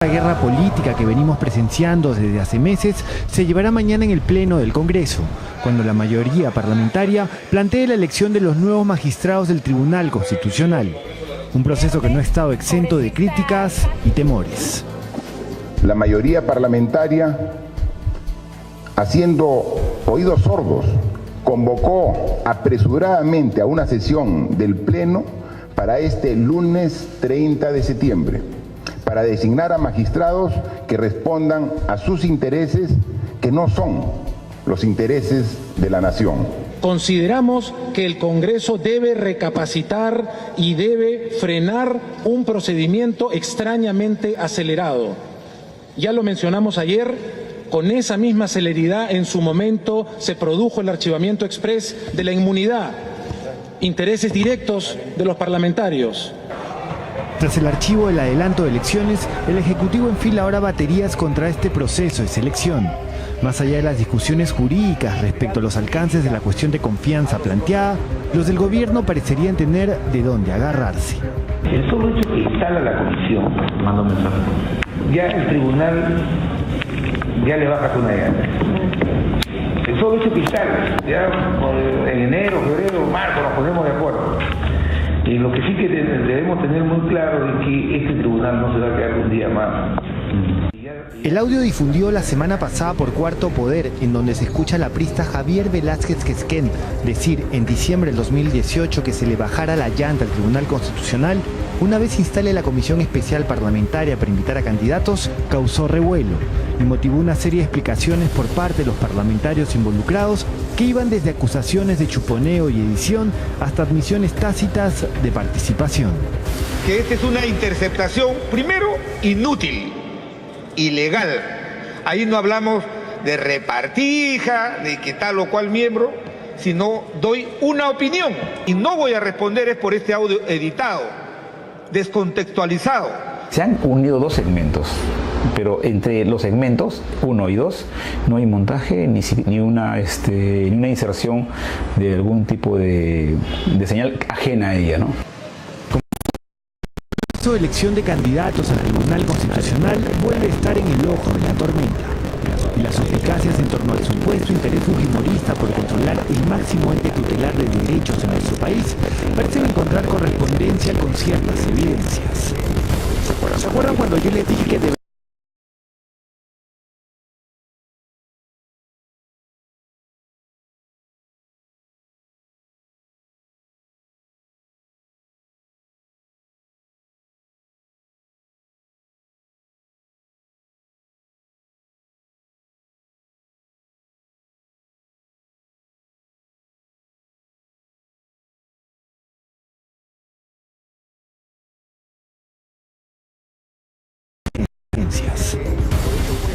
La guerra política que venimos presenciando desde hace meses se llevará mañana en el Pleno del Congreso, cuando la mayoría parlamentaria plantee la elección de los nuevos magistrados del Tribunal Constitucional. Un proceso que no ha estado exento de críticas y temores. La mayoría parlamentaria, haciendo oídos sordos, convocó apresuradamente a una sesión del Pleno para este lunes 30 de septiembre, para designar a magistrados que respondan a sus intereses, que no son los intereses de la nación. Consideramos que el Congreso debe recapacitar y debe frenar un procedimiento extrañamente acelerado. Ya lo mencionamos ayer, con esa misma celeridad en su momento se produjo el archivamiento exprés de la inmunidad, intereses directos de los parlamentarios. Tras el archivo del adelanto de elecciones, el Ejecutivo enfila ahora baterías contra este proceso de selección. Más allá de las discusiones jurídicas respecto a los alcances de la cuestión de confianza planteada, los del gobierno parecerían tener de dónde agarrarse. El solo hecho que instala la comisión, ya el tribunal ya le baja una llanta. El solo hecho que instala, ya en enero, febrero, marzo nos ponemos de acuerdo. Y lo que sí que debemos tener muy claro es que este tribunal no se va a quedar un día más. El audio difundido la semana pasada por Cuarto Poder, en donde se escucha al aprista Javier Velázquez Quesquén decir en diciembre del 2018 que se le bajara la llanta al Tribunal Constitucional, una vez instale la Comisión Especial Parlamentaria para invitar a candidatos, causó revuelo y motivó una serie de explicaciones por parte de los parlamentarios involucrados que iban desde acusaciones de chuponeo y edición hasta admisiones tácitas de participación. Que esta es una interceptación, primero, inútil, ilegal. Ahí no hablamos de repartija, de que tal o cual miembro, sino doy una opinión. Y no voy a responder es por este audio editado, descontextualizado. Se han unido dos segmentos, pero entre los segmentos 1 y 2 no hay montaje ni una inserción de algún tipo de señal ajena a ella, ¿no? La elección de candidatos al Tribunal Constitucional vuelve a estar en el ojo de la tormenta. Y las suspicacias en torno al supuesto interés fujimorista por controlar el máximo ente tutelar de derechos en nuestro país parecen encontrar correspondencia con ciertas evidencias. ¿Se acuerdan cuando yo les dije que debería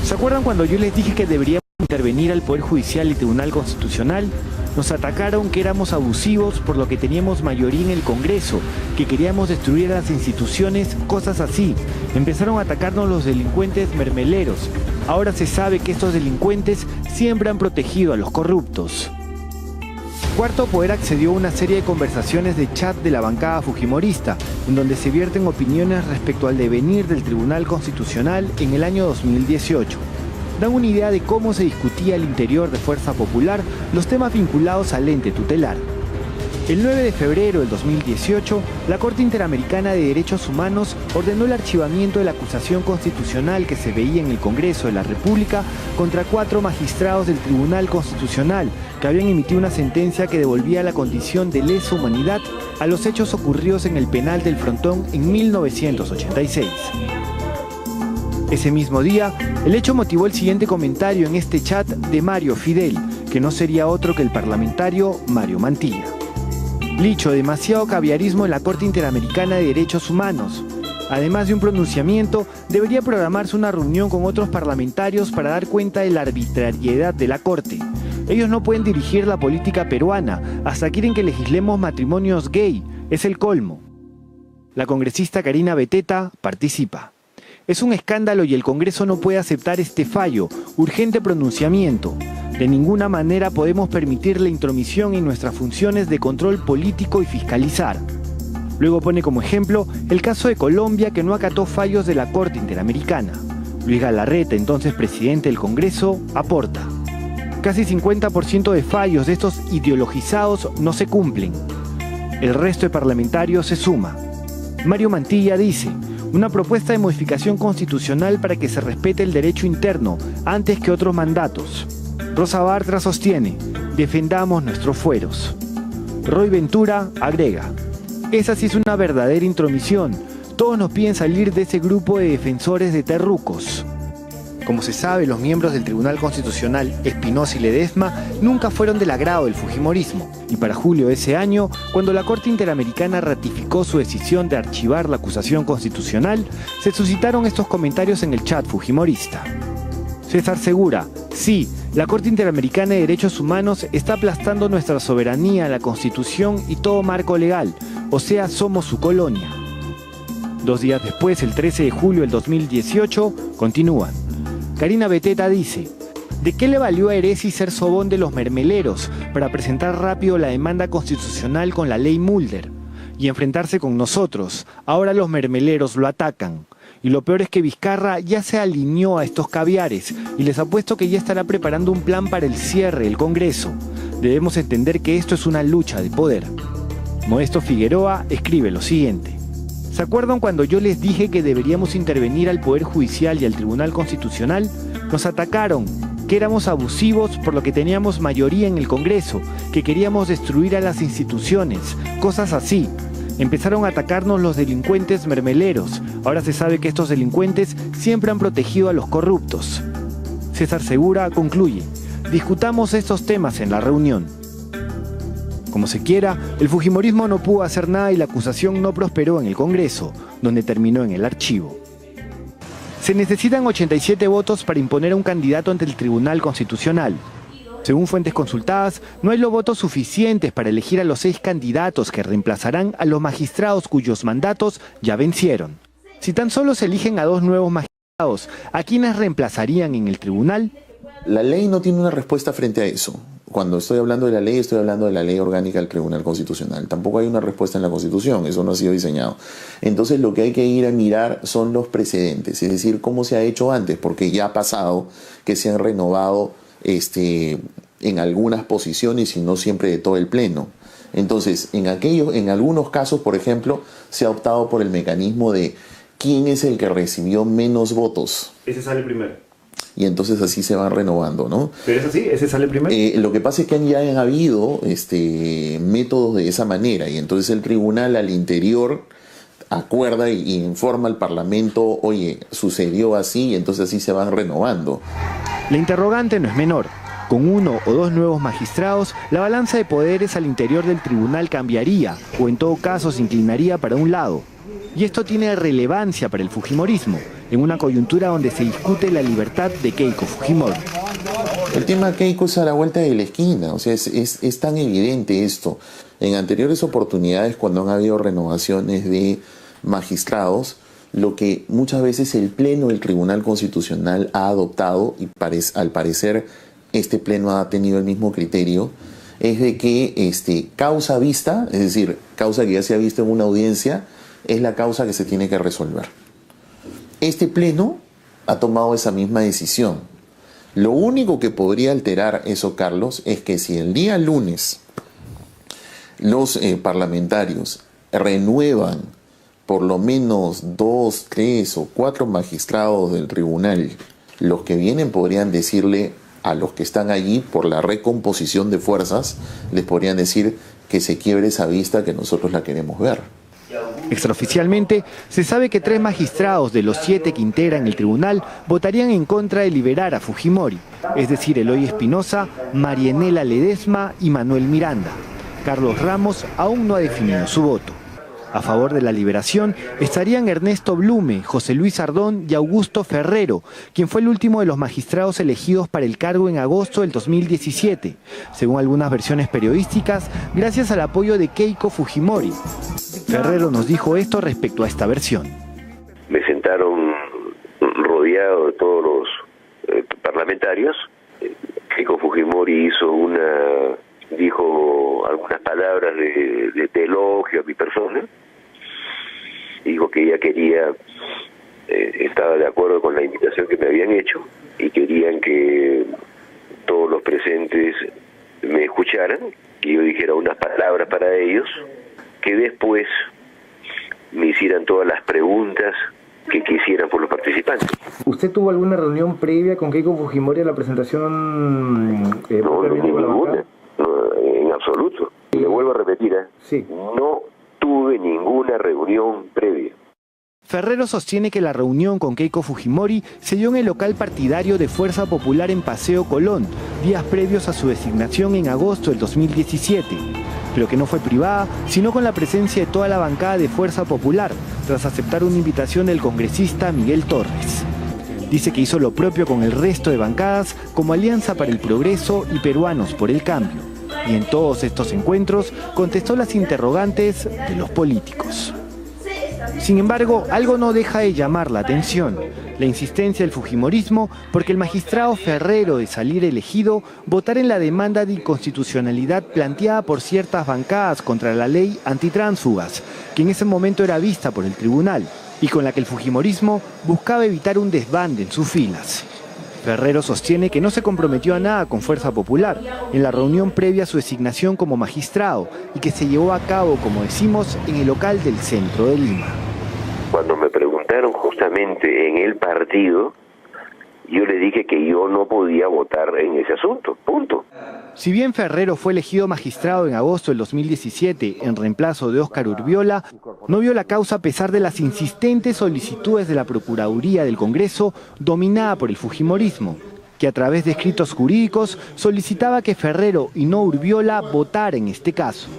¿Se acuerdan cuando yo les dije que deberíamos intervenir al Poder Judicial y Tribunal Constitucional? Nos atacaron que éramos abusivos por lo que teníamos mayoría en el Congreso, que queríamos destruir a las instituciones, cosas así. Empezaron a atacarnos los delincuentes mermeleros. Ahora se sabe que estos delincuentes siempre han protegido a los corruptos. Cuarto Poder accedió a una serie de conversaciones de chat de la bancada fujimorista, en donde se vierten opiniones respecto al devenir del Tribunal Constitucional en el año 2018. Dan una idea de cómo se discutía al interior de Fuerza Popular los temas vinculados al ente tutelar. El 9 de febrero del 2018, la Corte Interamericana de Derechos Humanos ordenó el archivamiento de la acusación constitucional que se veía en el Congreso de la República contra 4 magistrados del Tribunal Constitucional que habían emitido una sentencia que devolvía la condición de lesa humanidad a los hechos ocurridos en el penal del Frontón en 1986. Ese mismo día, el hecho motivó el siguiente comentario en este chat de Mario Fidel, que no sería otro que el parlamentario Mario Mantilla. Licho, demasiado caviarismo en la Corte Interamericana de Derechos Humanos. Además de un pronunciamiento, debería programarse una reunión con otros parlamentarios para dar cuenta de la arbitrariedad de la Corte. Ellos no pueden dirigir la política peruana, hasta quieren que legislemos matrimonios gay, es el colmo. La congresista Karina Beteta participa. Es un escándalo y el Congreso no puede aceptar este fallo, urgente pronunciamiento. De ninguna manera podemos permitir la intromisión en nuestras funciones de control político y fiscalizar. Luego pone como ejemplo el caso de Colombia, que no acató fallos de la Corte Interamericana. Luis Galarreta, entonces presidente del Congreso, aporta: casi 50% de fallos de estos ideologizados no se cumplen. El resto de parlamentarios se suma. Mario Mantilla dice: una propuesta de modificación constitucional para que se respete el derecho interno antes que otros mandatos. Rosa Bartra sostiene: defendamos nuestros fueros. Roy Ventura agrega: esa sí es una verdadera intromisión. Todos nos piden salir de ese grupo de defensores de terrucos. Como se sabe, los miembros del Tribunal Constitucional, Espinosa y Ledesma, nunca fueron del agrado del fujimorismo. Y para julio de ese año, cuando la Corte Interamericana ratificó su decisión de archivar la acusación constitucional, se suscitaron estos comentarios en el chat fujimorista. César Segura: sí, la Corte Interamericana de Derechos Humanos está aplastando nuestra soberanía, la Constitución y todo marco legal, o sea, somos su colonia. 2 días después, el 13 de julio del 2018, continúan. Karina Beteta dice: ¿de qué le valió a Eresi ser sobón de los mermeleros para presentar rápido la demanda constitucional con la ley Mulder y enfrentarse con nosotros? Ahora los mermeleros lo atacan. Y lo peor es que Vizcarra ya se alineó a estos caviares y les apuesto que ya estará preparando un plan para el cierre del Congreso. Debemos entender que esto es una lucha de poder. Modesto Figueroa escribe lo siguiente: ¿se acuerdan cuando yo les dije que deberíamos intervenir al Poder Judicial y al Tribunal Constitucional? Nos atacaron, que éramos abusivos por lo que teníamos mayoría en el Congreso, que queríamos destruir a las instituciones, cosas así. Empezaron a atacarnos los delincuentes mermeleros. Ahora se sabe que estos delincuentes siempre han protegido a los corruptos. César Segura concluye: discutamos estos temas en la reunión. Como se quiera, el fujimorismo no pudo hacer nada y la acusación no prosperó en el Congreso, donde terminó en el archivo. Se necesitan 87 votos para imponer a un candidato ante el Tribunal Constitucional. Según fuentes consultadas, no hay los votos suficientes para elegir a los 6 candidatos que reemplazarán a los magistrados cuyos mandatos ya vencieron. Si tan solo se eligen a 2 nuevos magistrados, ¿a quiénes reemplazarían en el tribunal? La ley no tiene una respuesta frente a eso. Cuando estoy hablando de la ley, estoy hablando de la ley orgánica del Tribunal Constitucional. Tampoco hay una respuesta en la Constitución, eso no ha sido diseñado. Entonces lo que hay que ir a mirar son los precedentes, es decir, cómo se ha hecho antes, porque ya ha pasado que se han renovado en algunas posiciones y no siempre de todo el Pleno. Entonces, en algunos casos, por ejemplo, se ha optado por el mecanismo de quién es el que recibió menos votos. Ese sale primero. Y entonces así se van renovando, ¿no? ¿Pero es así? ¿Ese sale primero? Lo que pasa es que ya han habido métodos de esa manera y entonces el tribunal al interior acuerda y informa al Parlamento: oye, sucedió así, y entonces así se van renovando. La interrogante no es menor. Con 1 o 2 nuevos magistrados, la balanza de poderes al interior del tribunal cambiaría, o en todo caso se inclinaría para un lado. Y esto tiene relevancia para el fujimorismo, en una coyuntura donde se discute la libertad de Keiko Fujimori. El tema Keiko es a la vuelta de la esquina, o sea, es tan evidente esto. En anteriores oportunidades, cuando han habido renovaciones de magistrados, lo que muchas veces el Pleno del Tribunal Constitucional ha adoptado, y al parecer este Pleno ha tenido el mismo criterio, es de que causa vista, es decir, causa que ya se ha visto en una audiencia, es la causa que se tiene que resolver. Este Pleno ha tomado esa misma decisión. Lo único que podría alterar eso, Carlos, es que si el día lunes los parlamentarios renuevan por lo menos 2, 3 o 4 magistrados del tribunal, los que vienen podrían decirle a los que están allí, por la recomposición de fuerzas, les podrían decir que se quiebre esa vista, que nosotros la queremos ver. Extraoficialmente, se sabe que 3 magistrados de los 7 que integran el tribunal votarían en contra de liberar a Fujimori, es decir, Eloy Espinosa, Marianela Ledesma y Manuel Miranda. Carlos Ramos aún no ha definido su voto. A favor de la liberación estarían Ernesto Blume, José Luis Ardón y Augusto Ferrero, quien fue el último de los magistrados elegidos para el cargo en agosto del 2017, según algunas versiones periodísticas, gracias al apoyo de Keiko Fujimori. Ferrero nos dijo esto respecto a esta versión. Me sentaron rodeado de todos los parlamentarios. Keiko Fujimori dijo algunas palabras de elogio a mi persona, dijo que ella quería, estaba de acuerdo con la invitación que me habían hecho y querían que todos los presentes me escucharan, que yo dijera unas palabras para ellos, que después me hicieran todas las preguntas que quisieran por los participantes. ¿Usted tuvo alguna reunión previa con Keiko Fujimori a la presentación? No, ninguna, no, en absoluto. Le vuelvo a repetir, sí. No tuve ninguna reunión previa. Ferrero sostiene que la reunión con Keiko Fujimori se dio en el local partidario de Fuerza Popular en Paseo Colón, días previos a su designación en agosto del 2017, pero que no fue privada, sino con la presencia de toda la bancada de Fuerza Popular, tras aceptar una invitación del congresista Miguel Torres. Dice que hizo lo propio con el resto de bancadas como Alianza para el Progreso y Peruanos por el Cambio, y en todos estos encuentros contestó las interrogantes de los políticos. Sin embargo, algo no deja de llamar la atención: la insistencia del fujimorismo porque el magistrado Ferrero, de salir elegido, votara en la demanda de inconstitucionalidad planteada por ciertas bancadas contra la ley antitránsfugas, que en ese momento era vista por el tribunal, y con la que el fujimorismo buscaba evitar un desbande en sus filas. Ferrero sostiene que no se comprometió a nada con Fuerza Popular en la reunión previa a su designación como magistrado y que se llevó a cabo, como decimos, en el local del centro de Lima. Cuando me preguntaron justamente en el partido, yo le dije que yo no podía votar en ese asunto, punto. Si bien Ferrero fue elegido magistrado en agosto del 2017 en reemplazo de Óscar Urbiola, no vio la causa a pesar de las insistentes solicitudes de la Procuraduría del Congreso, dominada por el fujimorismo, que a través de escritos jurídicos solicitaba que Ferrero y no Urbiola votara en este caso.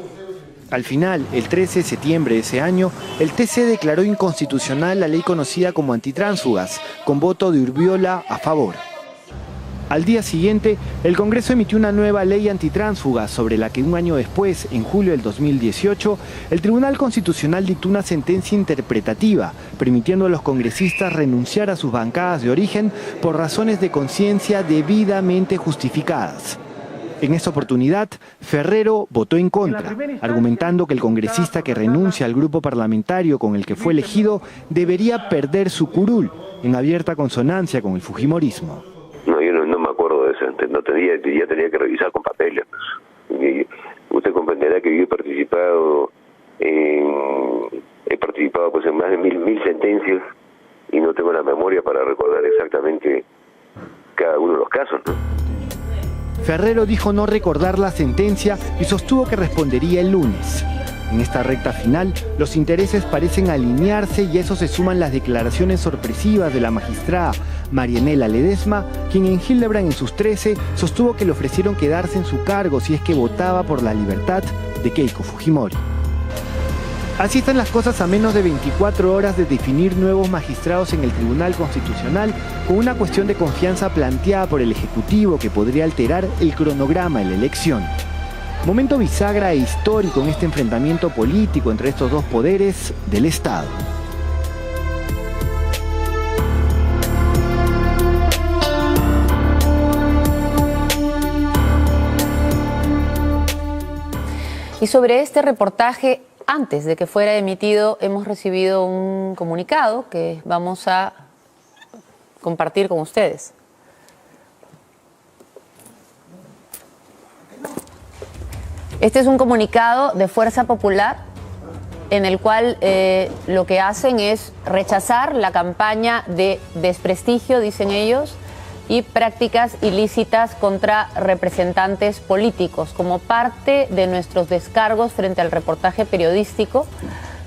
Al final, el 13 de septiembre de ese año, el TC declaró inconstitucional la ley conocida como antitránsfugas, con voto de Urbiola a favor. Al día siguiente, el Congreso emitió una nueva ley antitránsfugas, sobre la que un año después, en julio del 2018, el Tribunal Constitucional dictó una sentencia interpretativa, permitiendo a los congresistas renunciar a sus bancadas de origen por razones de conciencia debidamente justificadas. En esa oportunidad, Ferrero votó en contra, argumentando que el congresista que renuncia al grupo parlamentario con el que fue elegido debería perder su curul, en abierta consonancia con el fujimorismo. No, yo no me acuerdo de eso, ya tenía que revisar con papeles. Y usted comprenderá que yo he participado pues en más de mil sentencias y no tengo la memoria para recordar exactamente cada uno de los casos, ¿no? Ferrero dijo no recordar la sentencia y sostuvo que respondería el lunes. En esta recta final, los intereses parecen alinearse y a eso se suman las declaraciones sorpresivas de la magistrada Marianela Ledesma, quien en Hildebrand en sus 13 sostuvo que le ofrecieron quedarse en su cargo si es que votaba por la libertad de Keiko Fujimori. Así están las cosas a menos de 24 horas de definir nuevos magistrados en el Tribunal Constitucional, con una cuestión de confianza planteada por el Ejecutivo que podría alterar el cronograma de la elección. Momento bisagra e histórico en este enfrentamiento político entre estos dos poderes del Estado. Y sobre este reportaje, antes de que fuera emitido, hemos recibido un comunicado que vamos a compartir con ustedes. Este es un comunicado de Fuerza Popular en el cual lo que hacen es rechazar la campaña de desprestigio, dicen ellos, y prácticas ilícitas contra representantes políticos. Como parte de nuestros descargos frente al reportaje periodístico,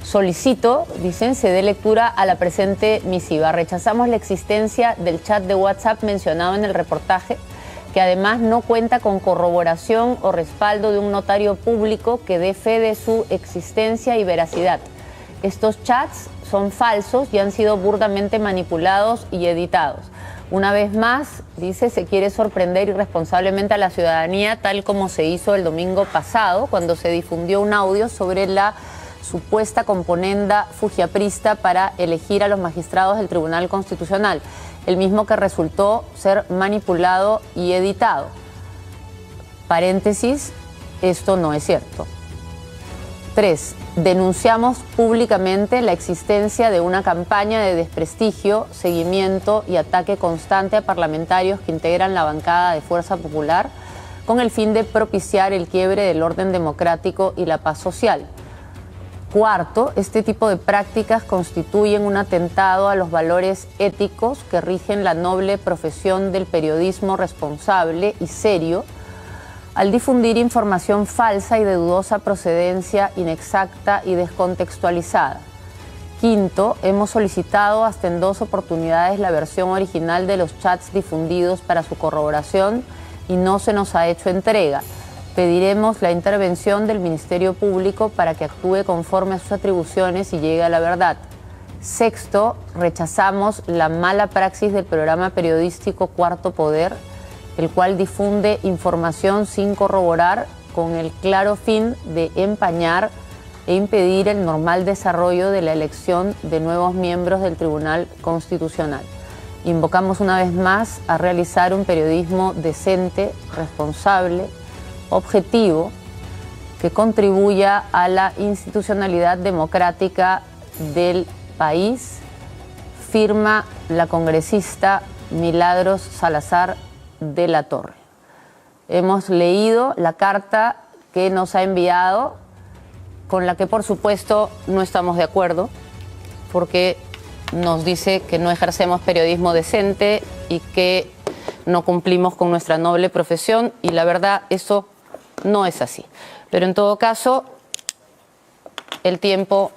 solicito, dicen, se dé lectura a la presente misiva. Rechazamos la existencia del chat de WhatsApp mencionado en el reportaje, que además no cuenta con corroboración o respaldo de un notario público que dé fe de su existencia y veracidad. Estos chats son falsos y han sido burdamente manipulados y editados. Una vez más, dice, se quiere sorprender irresponsablemente a la ciudadanía, tal como se hizo el domingo pasado, cuando se difundió un audio sobre la supuesta componenda fujiaprista para elegir a los magistrados del Tribunal Constitucional, el mismo que resultó ser manipulado y editado. Paréntesis, esto no es cierto. 3. denunciamos públicamente la existencia de una campaña de desprestigio, seguimiento y ataque constante a parlamentarios que integran la bancada de Fuerza Popular con el fin de propiciar el quiebre del orden democrático y la paz social. Cuarto, este tipo de prácticas constituyen un atentado a los valores éticos que rigen la noble profesión del periodismo responsable y serio, al difundir información falsa y de dudosa procedencia, inexacta y descontextualizada. Quinto, hemos solicitado hasta en 2 oportunidades la versión original de los chats difundidos para su corroboración y no se nos ha hecho entrega. Pediremos la intervención del Ministerio Público para que actúe conforme a sus atribuciones y llegue a la verdad. Sexto, rechazamos la mala praxis del programa periodístico Cuarto Poder, el cual difunde información sin corroborar con el claro fin de empañar e impedir el normal desarrollo de la elección de nuevos miembros del Tribunal Constitucional. Invocamos una vez más a realizar un periodismo decente, responsable, objetivo, que contribuya a la institucionalidad democrática del país, firma la congresista Milagros Salazar de la Torre. Hemos leído la carta que nos ha enviado, con la que por supuesto no estamos de acuerdo, porque nos dice que no ejercemos periodismo decente y que no cumplimos con nuestra noble profesión, y la verdad eso no es así. Pero en todo caso, el tiempo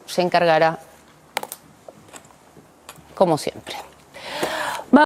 se encargará, como siempre.